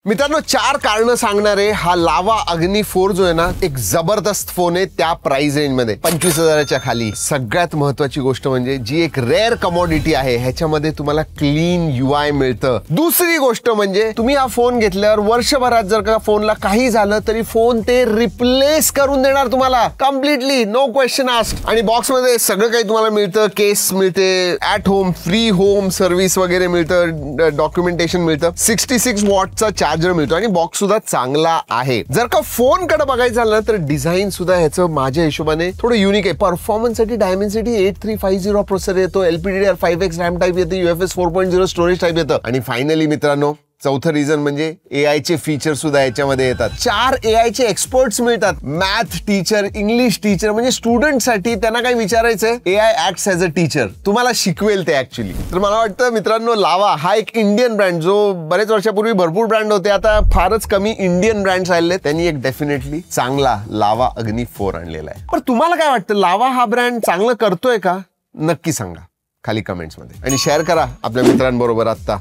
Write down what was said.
मित्रांनो 4 कारण सांगणारे हा लावा अग्नी 4 जो आहे ना एक जबरदस्त फोन आहे त्या प्राइस रेंज मध्ये 25,000च्या खाली। सगळ्यात महत्त्वाची गोष्ट म्हणजे जी एक रेअर कमोडिटी आहे ह्याच्यामध्ये तुम्हाला क्लीन UI मिळतं। दुसरी गोष्ट म्हणजे तुम्ही हा फोन घेतल्यावर वर्षभरात जर का फोनला काही झालं तरी फोन ते रिप्लेस करून देणार तुम्हाला कम्प्लिटली, नो क्वेश्चन आस्क्ड। आणि बॉक्स मध्ये सगळं काही तुम्हाला मिळतं, केस मिळते, at home free home service वगैरे मिळतं, डॉक्युमेंटेशन मिळतं, 66 वॉटचा चार्जर मिळतो आणि बॉक्स सुद्धा चांगला आहे। जर का फोन कडे बघायचं झालं तर डिझाईन सुद्धा ह्याचं माझ्या हिशोबाने थोडं युनिक आहे। परफॉर्मन्स साठी डायमेन्सिटी 8350 प्रोसेसर येतो, LPDDR5X रॅम टाइप येते, UFS 4.0 स्टोरेज टाइप येतं आणि फायनली मित्रांनो चौथं रिझन म्हणजे AI चे फीचर सुद्धा याच्यामध्ये येतात। 4 AI चे एक्सपर्ट्स मिळतात, मॅथ टीचर, इंग्लिश टीचर, म्हणजे स्टुडंट साठी त्यांना काय विचारायचंय AI acts as a teacher, तुम्हाला शिकवेल ते ऍक्च्युअली। तर मला वाटतं मित्रांनो लावा हा एक इंडियन ब्रँड जो बरेच वर्षापूर्वी भरपूर ब्रँड होते, आता फारच कमी इंडियन ब्रँड्स आलेले, त्यांनी एक डेफिनेटली चांगला लावा अग्नी 4 आणलेला आहे। पण तुम्हाला काय वाटतं लावा हा ब्रँड चांगलं करतोय का? नक्की सांगा खाली कमेंट्स मध्ये आणि शेअर करा आपल्या मित्रांबरोबर आता।